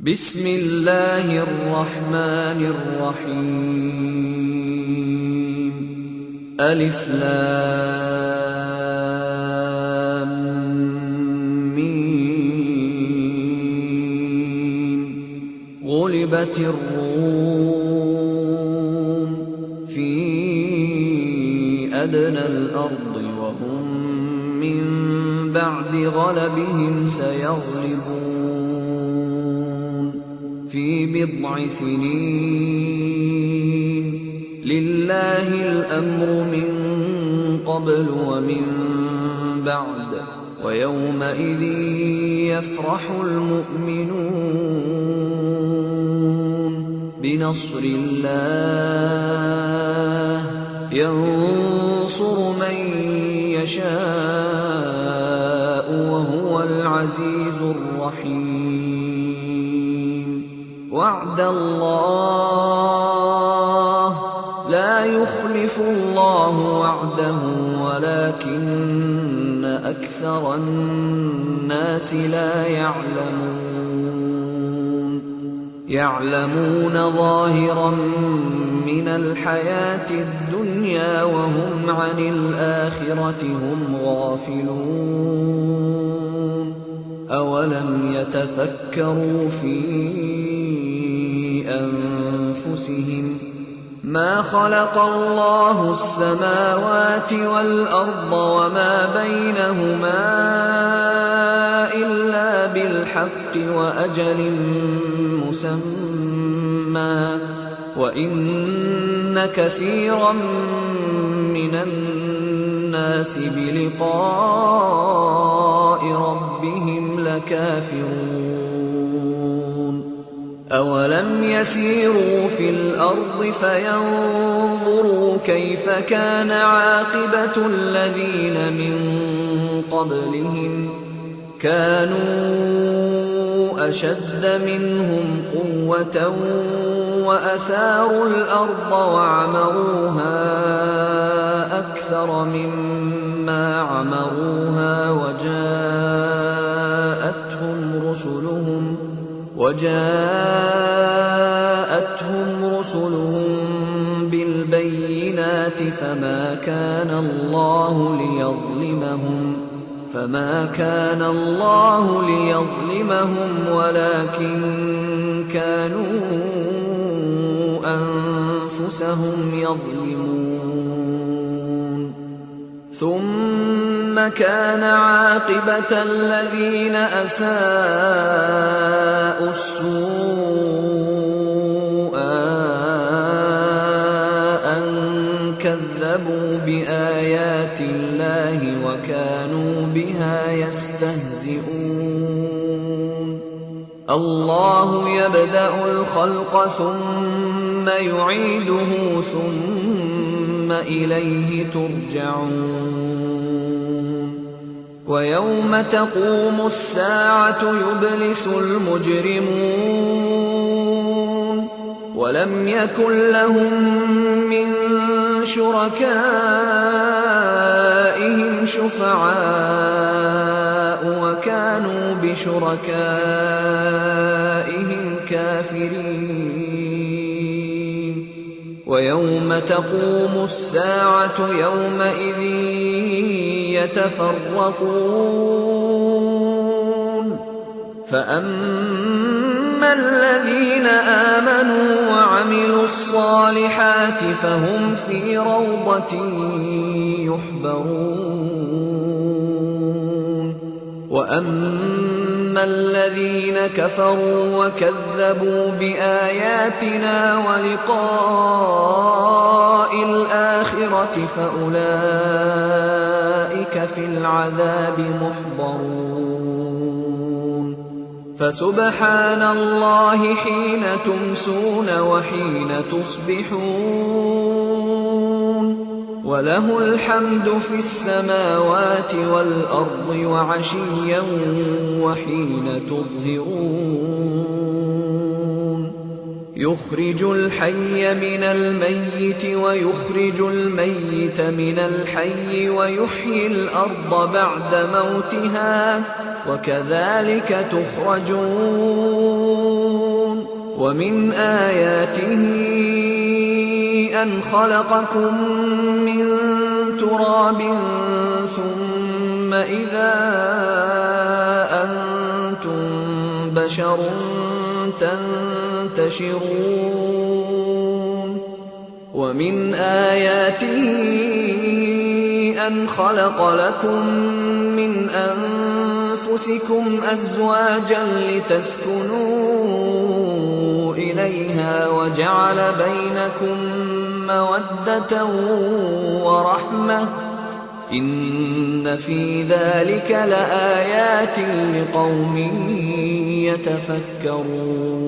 بسم الله الرحمن الرحيم. ألف لام ميم. غلبت الروم في أدنى الأرض وهم من بعد غلبهم سيغلبون في بضع سنين. لله الأمر من قبل ومن بعد ويومئذ يفرح المؤمنون بنصر الله ينصر من يشاء وهو العزيز الرحيم. وعد الله لا يخلف الله وعده ولكن أكثر الناس لا يعلمون ظاهرا من الحياة الدنيا وهم عن الآخرة هم غافلون. أولم يتفكروا في أنفسهم ما خلق الله السماوات والأرض وما بينهما إلا بالحق وأجل مسمى وإن كثيرا من الناس بلقاء ربهم لكافرون. أولم يسيروا في الأرض فينظروا كيف كان عاقبة الذين من قبلهم كانوا أشد منهم قوة وأثاروا الأرض وعمروها أكثر مما عمروها وجاءتهم رسلهم بالبينات فما كان الله ليظلمهم ولكن كانوا أنفسهم يظلمون. ثم كان عاقبة الذين أساءوا السوء أن كذبوا بآيات الله وكانوا بها يستهزئون. الله يبدأ الخلق ثم يعيده ثم إليه ترجعون. ويوم تقوم الساعة يبلس المجرمون ولم يكن لهم من شركائهم شفعاء وكانوا بشركائهم كافرين. ويوم تقوم الساعة يومئذ يتفرقون فأما الذين آمنوا وعملوا الصالحات فهم في روضة يحبرون. وأما الذين كفروا وكذبوا بآياتنا ولقاء الآخرة فأولئك في العذاب محضرون. فسبحان الله حين تمسون وحين تصبحون وله الحمد في السماوات والأرض وعشيا وحين تظهرون. يخرج الحي من الميت ويخرج الميت من الحي ويحيي الأرض بعد موتها وكذلك تخرجون. ومن آياته أن خلقكم من تراب ثم إذا أنتم بشر تنتشرون ومن آياته أن خلق لكم من أنفسكم أزواجا لتسكنوا إليها وجعل بينكم مودة ورحمة إن في ذلك لآيات لقوم يتفكرون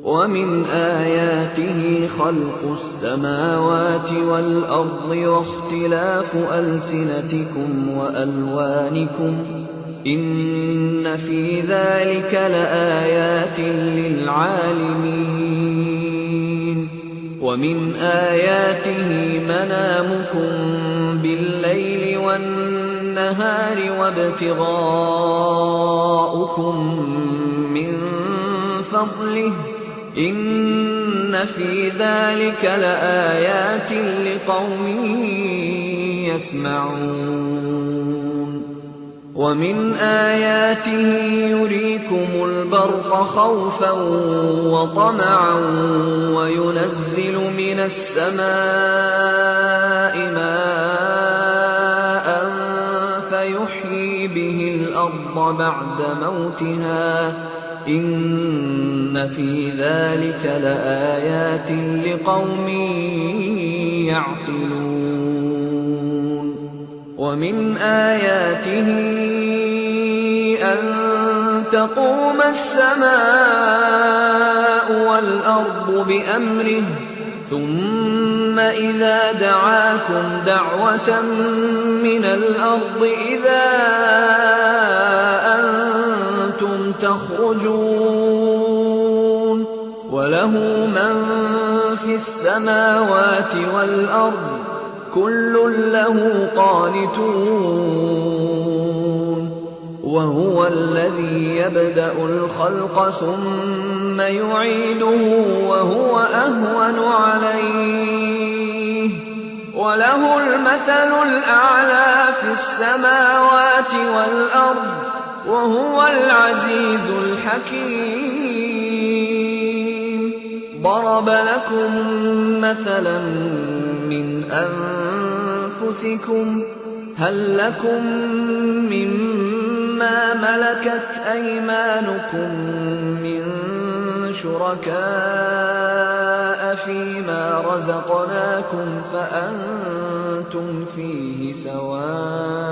ومن آياته خلق السماوات والأرض واختلاف ألسنتكم وألوانكم إن في ذلك لآيات للعالمين ومن آياته منامكم بالليل والنهار وابتغاؤكم من فضله إن في ذلك لآيات لقوم يسمعون ومن آياته يريكم البرق خوفا وطمعا وينزل من السماء ماء فيحيي به الأرض بعد موتها إن في ذلك لآيات لقوم يعقلون ومن آياته أن تقوم السماء والأرض بأمره ثم إذا دعاكم دعوة من الأرض إذا أنتم تخرجون وله من في السماوات والأرض كل له قانتون وهو الذي يبدأ الخلق ثم يعيده وهو أهون عليه وله المثل الأعلى في السماوات والأرض وهو العزيز الحكيم ضرب لكم مثلا من أنفسكم هل لكم مما ملكت أيمانكم من شركاء فيما رزقناكم فأنتم فيه سواء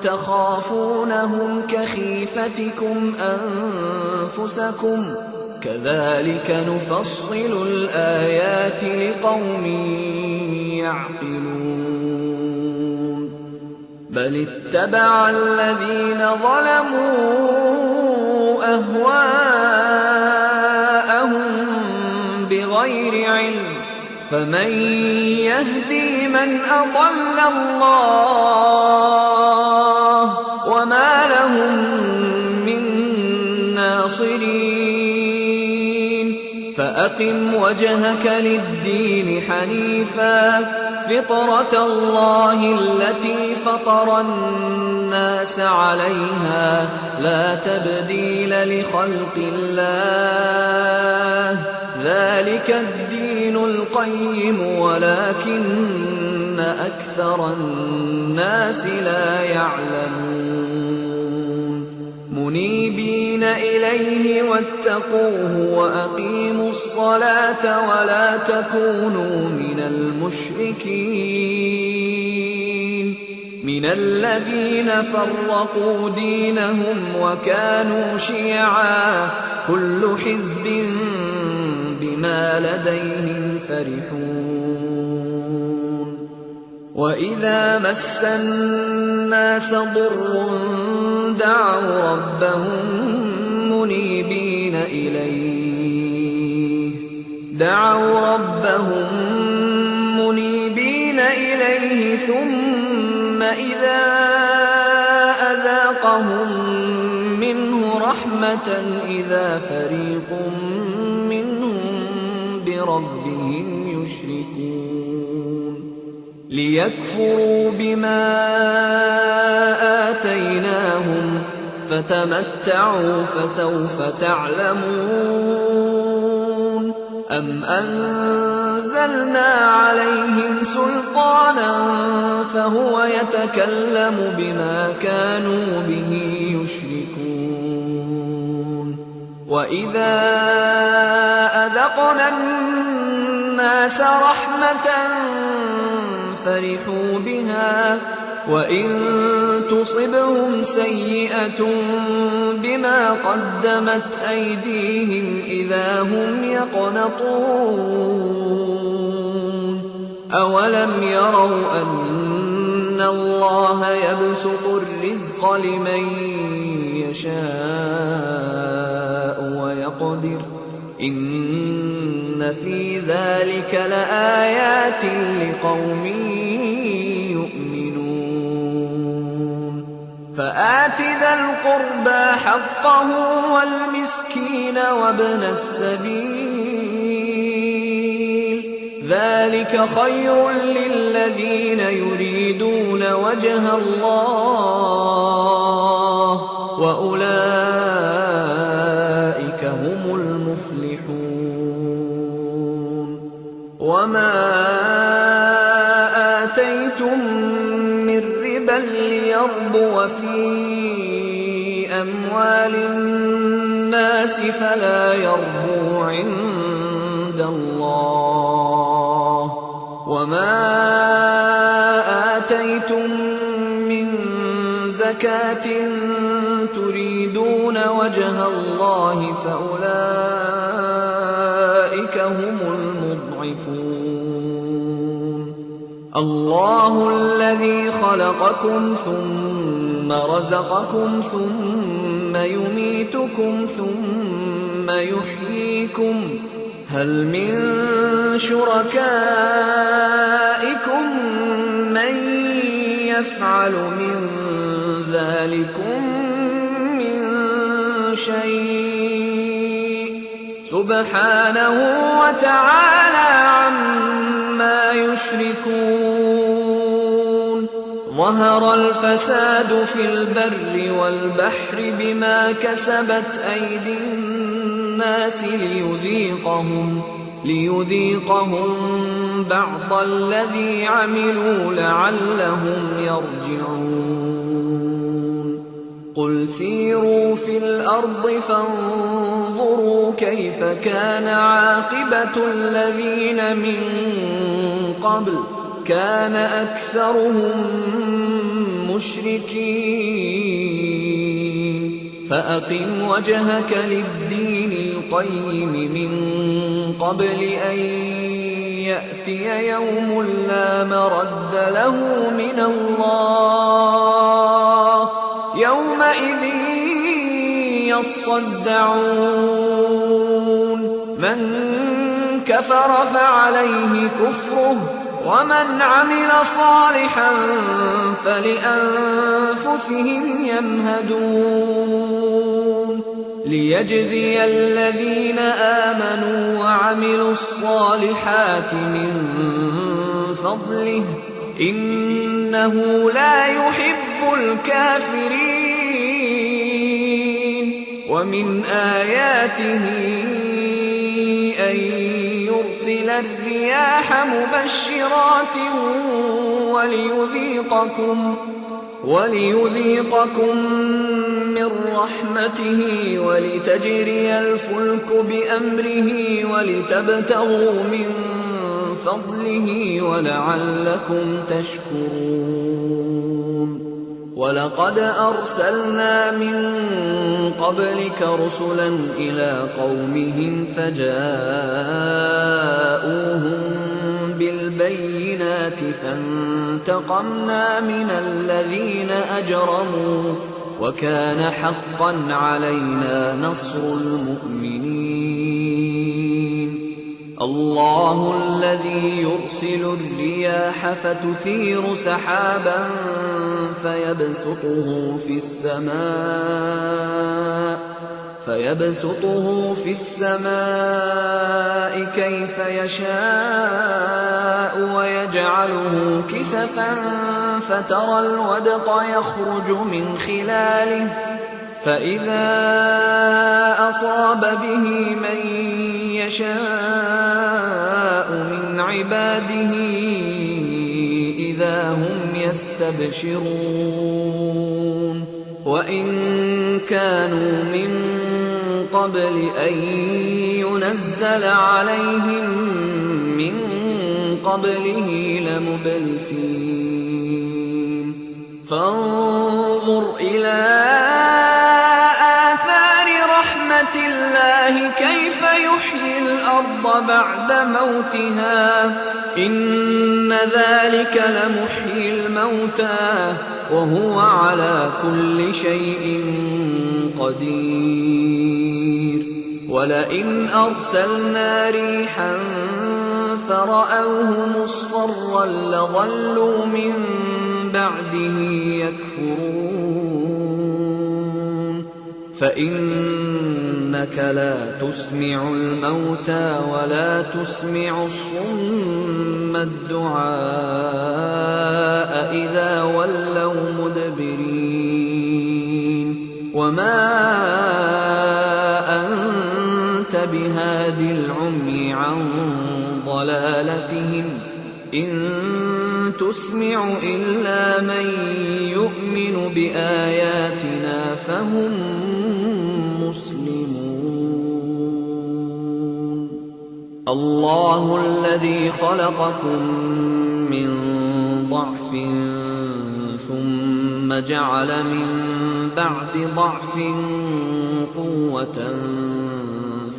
تخافونهم كخيفتكم أنفسكم كذلك نفصل الآيات لقوم يعقلون بل اتبع الذين ظلموا أهواءهم بغير علم فمن يهدي من أضل الله وما لهم من ناصرين فأقم وجهك للدين حنيفا فطرة الله التي فطر الناس عليها لا تبديل لخلق الله ذلك الدين القيم ولكن أكثر الناس لا يعلمون منيبين إليه واتقوه وأقيموا الصلاة ولا تكونوا من المشركين من الذين فرقوا دينهم وكانوا شيعا كل حزب بما لديهم فرحون وإذا مس الناس ضر دعوا ربهم منيبين إليه ثم إذا أذاقهم منه رحمة إذا فريق منهم بربهم يشركون ليكفروا بما آتيناهم فتمتعوا فسوف تعلمون أم أنزلنا عليهم سلطانا فهو يتكلم بما كانوا به يشركون وإذا أذقنا الناس رحمة فرحوا بها وإن تصبهم سيئة بما قدمت أيديهم إذا هم يقنطون أولم يروا أن الله يبسط الرزق لمن يشاء ويقدر إن في ذلك لآيات لقوم يؤمنون فآت ذا القربى حقه والمسكين وابن السبيل ذلك خير للذين يريدون وجه الله وأولئك هم المفلحون وما آتيتم من ربا ليربو في أموال الناس فلا يربو عند الله وما آتيتم من زكاة تريدون وجه الله فأولئك هم المضعفون الله الذي خلقكم ثم رزقكم ثم يميتكم ثم يحييكم هل من شركائكم من يفعل من ذلكم من شيء سبحانه وتعالى عما يشركون ظهر الفساد في البر والبحر بما كسبت أيدي الناس ليذيقهم بعض الذي عملوا لعلهم يرجعون قل سيروا في الأرض فانظروا كيف كان عاقبة الذين من قبل كان أكثرهم مشركين فأقم وجهك للدين القيم من قبل أن يأتي يوم لا مرد له من الله يومئذ يصدعون من كفر فعليه كفره ومن عمل صالحا فلأنفسهم يمهدون ليجزي الذين آمنوا وعملوا الصالحات من فضله إنه لا يحب الكافرين ومن آياته أن يرسل الرياح مبشرات وليذيقكم من رحمته ولتجري الفلك بأمره ولتبتغوا من فضله ولعلكم تشكرون ولقد أرسلنا من قبلك رسلا إلى قومهم فجاءوهم بالبينات فانتقمنا من الذين أجرموا وكان حقا علينا نصر المؤمنين الله الذي يرسل الرياح فتثير سحابا فيبسطه في السماء كيف يشاء ويجعله كسفا فترى الودق يخرج من خلاله فإذا أصاب به من يشاء من عباده إذا هم يستبشرون وإن كانوا من قبل أن ينزل عليهم من قبله لمبلسين فانظر إلى آثار رحمة الله كيف يحيي الأرض بعد موتها إن ذلك لمحيي الموتى وهو على كل شيء قدير ولئن أرسلنا ريحا فرأوه مصفرا لظلوا من بعده يكفرون فإنك لا تسمع الموتى ولا تسمع الصم الدعاء إذا ولوا مدبرين وما أنت بهاد العمي عن ضلالتهم إن تسمع إلا من يؤمن بآياتنا فهم مسلمون الله الذي خلقكم من ضعف ثم جعل من بعد ضعف قوة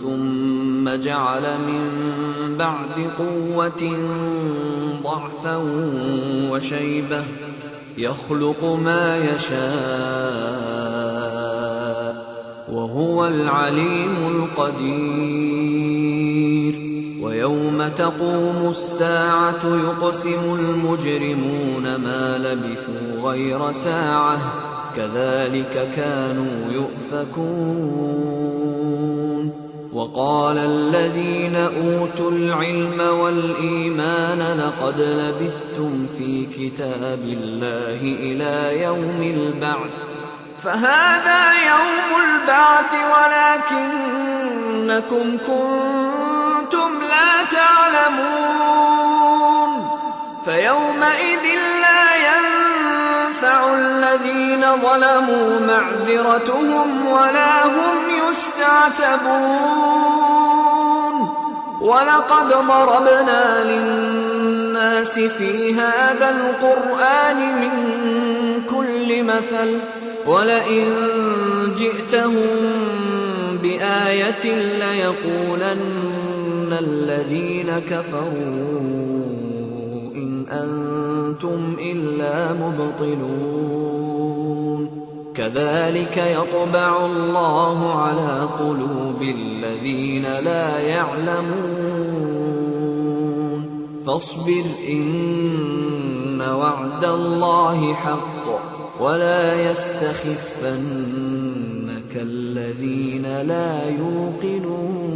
ثم جعل من بعد قوة ضعفا وشيبة يخلق ما يشاء وهو العليم القدير ويوم تقوم الساعة يقسم المجرمون ما لبثوا غير ساعة كذلك كانوا يؤفكون وقال الذين أوتوا العلم والإيمان لقد لبثتم في كتاب الله إلى يوم البعث فهذا يوم البعث ولكنكم كنتم لا تعلمون فيومئذ لا ينفع الذين ظلموا معذرتهم ولا هم يستعتبون ولقد ضربنا للناس في هذا القرآن من كل مثل ولئن جئتهم بآية ليقولن الذين كفروا إن أنتم إلا مبطلون كذلك يطبع الله على قلوب الذين لا يعلمون فاصبر إن وعد الله حق ولا يستخفنك الذين لا يوقنون